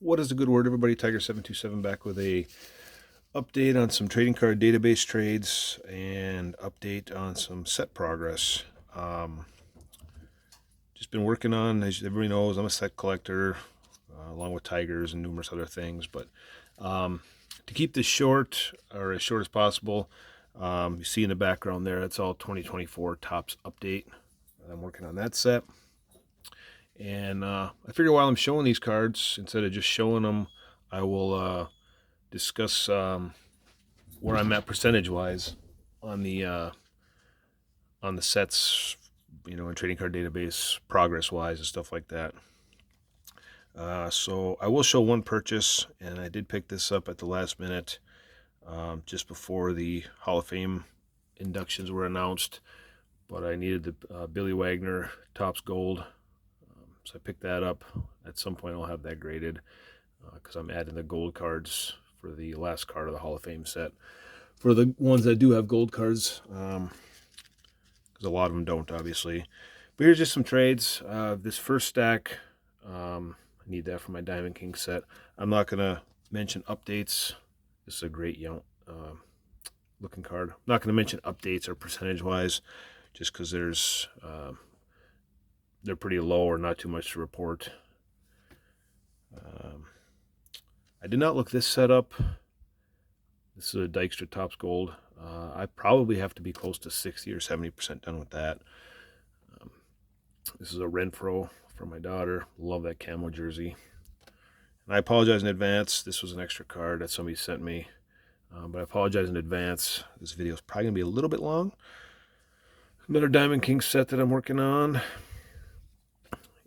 What is the good word, everybody? Tiger727 back with a update on some trading card database trades and update on some set progress. Just been working on, as everybody knows, I'm a set collector along with Tigers and numerous other things. But to keep this short, or as short as possible, you see in the background there, that's all 2024 Topps update. I'm working on that set. And I figure while I'm showing these cards, instead of just showing them, I will discuss where I'm at percentage-wise on the sets, in trading card database, progress-wise and stuff like that. So I will show one purchase, and I did pick this up at the last minute, just before the Hall of Fame inductions were announced. But I needed the Billy Wagner Topps Gold. So I picked that up. At some point I'll have that graded because I'm adding the gold cards for the last card of the Hall of Fame set. For the ones that do have gold cards, because a lot of them don't, obviously. But here's just some trades. This first stack, I need that for my Diamond King set. I'm not going to mention updates. This is a great looking card. I'm not going to mention updates or percentage-wise, just because they're pretty low or not too much to report. I did not look this set up. This is a Dykstra Topps Gold. I probably have to be close to 60 or 70% done with that. This is a Renfro for my daughter. Love that camo jersey. And I apologize in advance. This was an extra card that somebody sent me. But I apologize in advance. This video is probably going to be a little bit long. Another Diamond King set that I'm working on.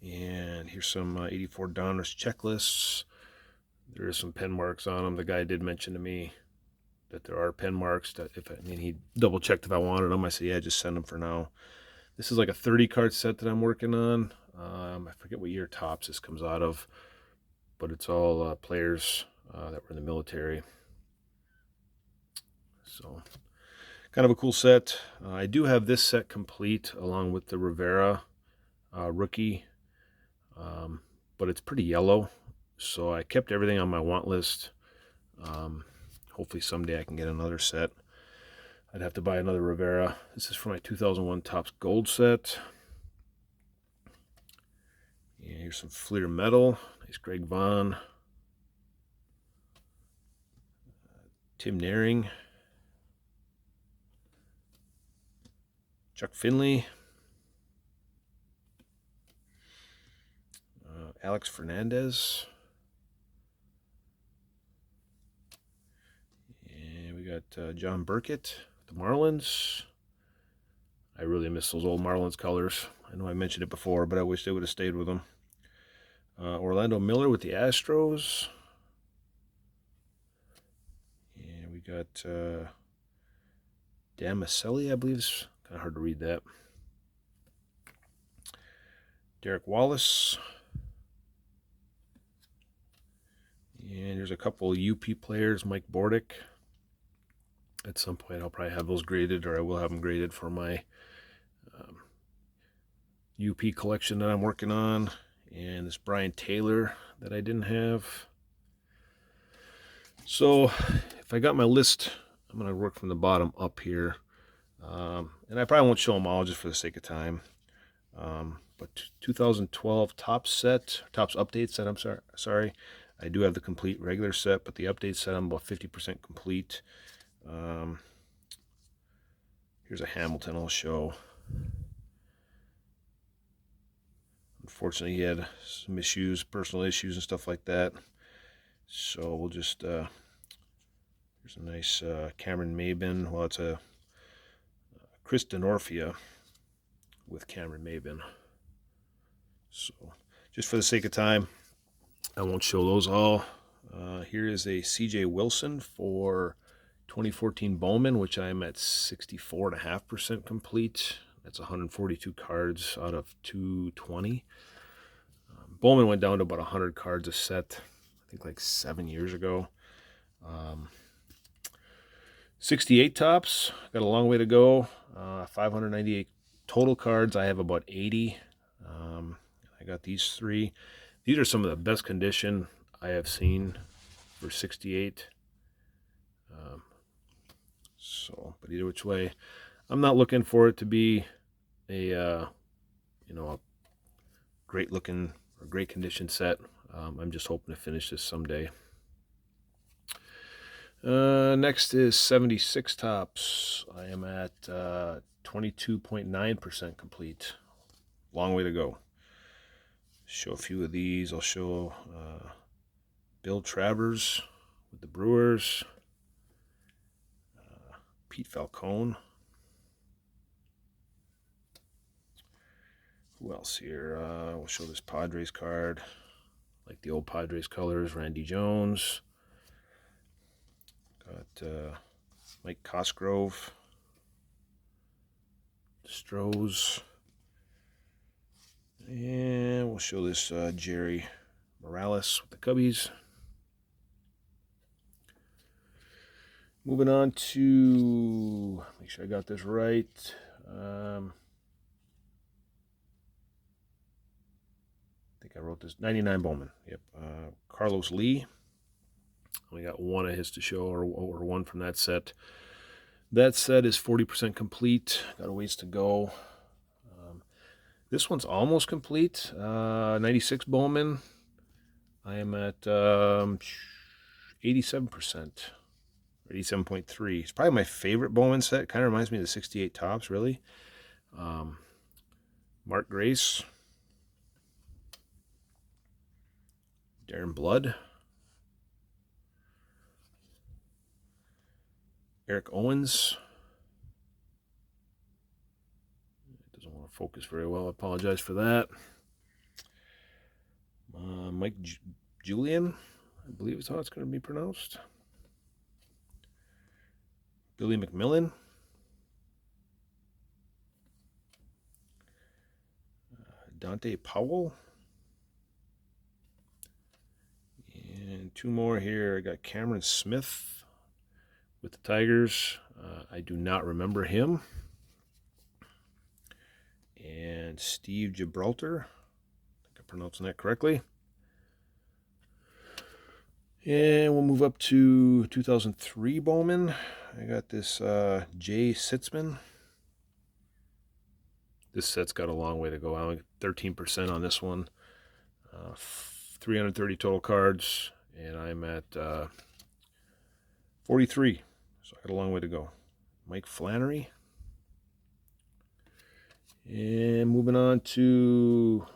And here's some 84 Donruss checklists. There are some pen marks on them. The guy did mention to me that there are pen marks. That he double checked if I wanted them. I said, yeah, just send them for now. This is like a 30 card set that I'm working on. I forget what year Topps this comes out of, but it's all players that were in the military. So kind of a cool set. I do have this set complete along with the Rivera rookie. But it's pretty yellow, so I kept everything on my want list. Hopefully someday I can get another set. I'd have to buy another Rivera. This is for my 2001 Topps Gold set. Yeah, here's some Fleer Metal. Nice Greg Vaughn. Tim Naring. Chuck Finley. Alex Fernandez. And we got John Burkett, the Marlins. I really miss those old Marlins colors. I know I mentioned it before, but I wish they would have stayed with them. Orlando Miller with the Astros. And we got Dan Maselli, I believe. It's kind of hard to read that. Derek Wallace. And there's a couple UP players, Mike Bordick. At some point I'll probably have those graded, or I will have them graded for my UP collection that I'm working on. And this Brian Taylor that I didn't have. So if I got my list, I'm going to work from the bottom up here. And I probably won't show them all just for the sake of time. But 2012 Topps update set, I'm sorry. I do have the complete regular set, but the update set I'm about 50% complete. Here's a Hamilton I'll show. Unfortunately, he had some issues, personal issues and stuff like that. So we'll just, here's a nice Cameron Maybin. Well, it's a Chris Denorfia with Cameron Maybin. So just for the sake of time, I won't show those all. Here is a CJ Wilson for 2014 Bowman, which I'm at 64.5% complete. That's 142 cards out of 220. Bowman went down to about 100 cards a set, I think like 7 years ago. 68 Topps, got a long way to go. 598 total cards. I have about 80. I got these three. These are some of the best condition I have seen for 68. But either which way, I'm not looking for it to be a a great looking or great condition set. I'm just hoping to finish this someday. Next is 76 tops. I am at 22.9% complete. Long way to go. Show a few of these. I'll show Bill Travers with the Brewers. Pete Falcone. Who else here? We'll show this Padres card. Like the old Padres colors. Randy Jones. Got Mike Cosgrove. Strohs. And we'll show this Jerry Morales with the Cubbies. Moving on to, make sure I got this right. I think I wrote this, 99 Bowman. Yep. Carlos Lee. Only got one of his to show, or one from that set. That set is 40% complete. Got a ways to go. This one's almost complete. 96 Bowman. I am at 87%. 87.3. It's probably my favorite Bowman set. Kind of reminds me of the 68 tops, really. Mark Grace. Darren Blood. Eric Owens. It doesn't want to focus very well. I apologize for that. Mike Julian, I believe is how it's going to be pronounced. Billy McMillan. Dante Powell. And two more here. I got Cameron Smith with the Tigers. I do not remember him. And Steve Gibraltar. I think I'm pronouncing that correctly. And we'll move up to 2003 Bowman. I got this Jay Sitzman. This set's got a long way to go. I only 13% on this one. 330 total cards, and I'm at 43. So I got a long way to go. Mike Flannery. And moving on to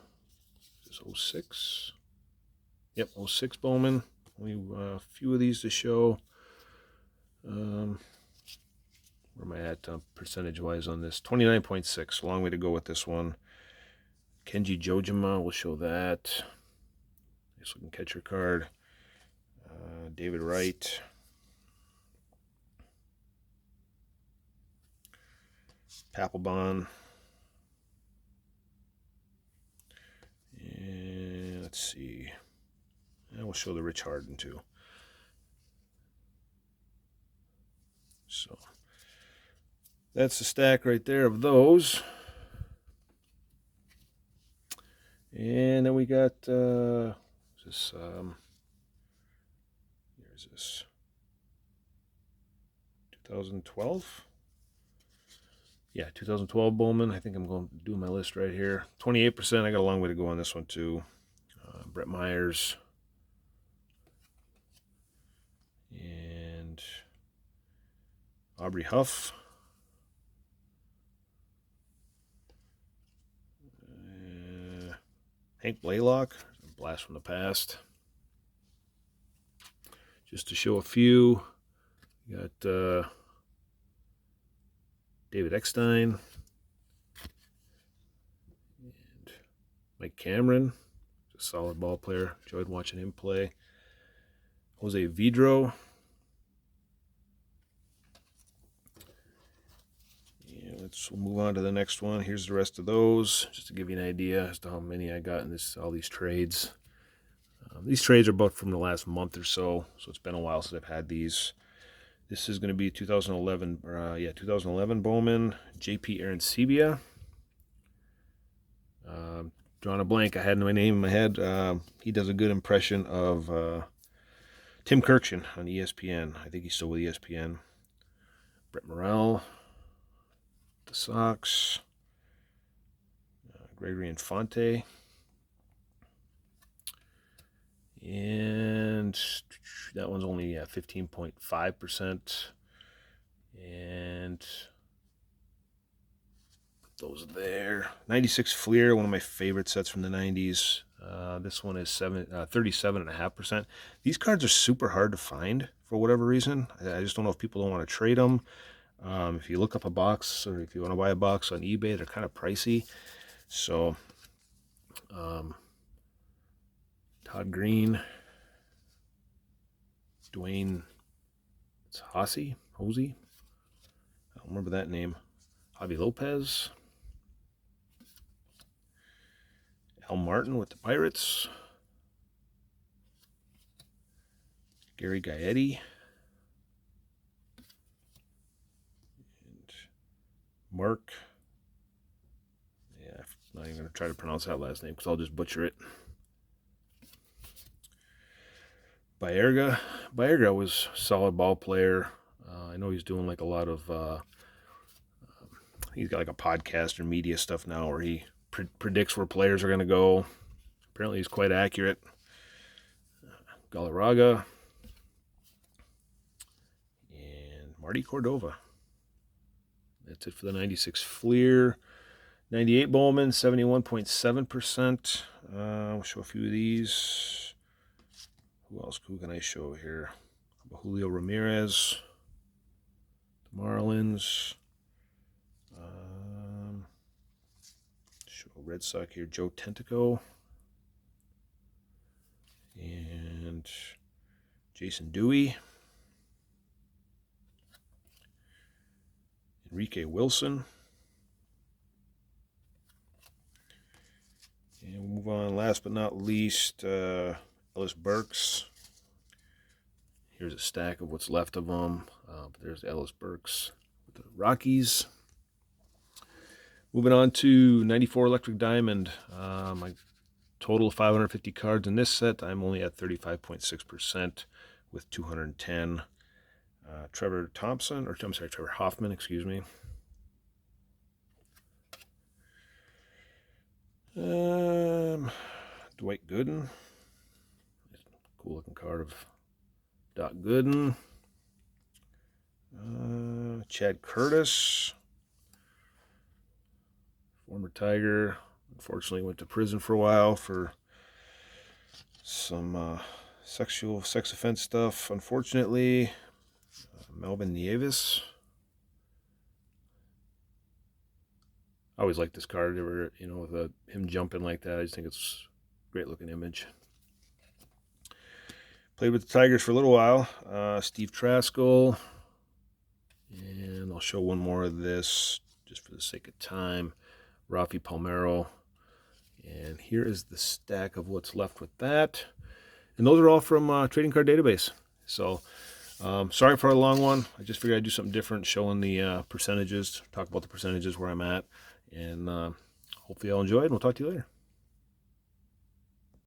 this 06. Yep, 06 Bowman. Only a few of these to show. Where am I at percentage-wise on this? 29.6. Long way to go with this one. Kenji Jojima, we'll show that. Nice looking catcher card. David Wright. Papelbon. And let's see. And we'll show the Rich Harden too. So that's the stack right there of those. And then we got here's this 2012. Yeah, 2012 Bowman. I think I'm going to do my list right here. 28%. I got a long way to go on this one too. Brett Myers. And Aubrey Huff. Hank Blaylock, a blast from the past. Just to show a few, you got David Eckstein and Mike Cameron, a solid ball player. Enjoyed watching him play. Jose Vidro. We'll move on to the next one. Here's the rest of those, just to give you an idea as to how many I got in all these trades. These trades are about from the last month or so it's been a while since I've had these. This is going to be 2011, 2011 Bowman, JP Arancibia. drawing a blank. I had my name in my head. He does a good impression of Tim Kirkshin on ESPN. I think he's still with ESPN. Brett Morrell, the Sox, Gregory Infante, and that one's only 15.5%. And those there. 96 Fleer, one of my favorite sets from the 90s. This one is 37.5%. These cards are super hard to find for whatever reason. I just don't know if people don't want to trade them. If you look up a box, or if you want to buy a box on eBay, they're kind of pricey. So, Todd Green, Dwayne, it's Hosey, I don't remember that name. Javi Lopez, Al Martin with the Pirates, Gary Gaetti, and Mark. Yeah, I'm not even going to try to pronounce that last name because I'll just butcher it. Baerga was a solid ball player. I know he's doing like a lot of, he's got like a podcast or media stuff now where he predicts where players are going to go. Apparently he's quite accurate. Galarraga and Marty Cordova. That's it for the 96 Fleer. 98 Bowman, 71.7%. I'll show a few of these. Who can I show here? Julio Ramirez, the Marlins. Show a Red Sox here, Joe Tentico. And Jason Dewey. Enrique Wilson. And we'll move on, last but not least, Ellis Burks. Here's a stack of what's left of them. But there's Ellis Burks with the Rockies. Moving on to 94 Electric Diamond. My total of 550 cards in this set. I'm only at 35.6% with 210. Trevor Hoffman, excuse me. Dwight Gooden. Cool looking card of Doc Gooden. Chad Curtis. Former Tiger. Unfortunately went to prison for a while for some sex offense stuff. Unfortunately, Melvin Nieves. I always like this card. With him jumping like that, I just think it's a great looking image. Played with the Tigers for a little while. Steve Traskell. And I'll show one more of this just for the sake of time. Rafi Palmeiro. And here is the stack of what's left with that. And those are all from Trading Card Database. So, sorry for a long one. I just figured I'd do something different, showing the percentages, talk about the percentages where I'm at. And hopefully y'all enjoyed, and we'll talk to you later.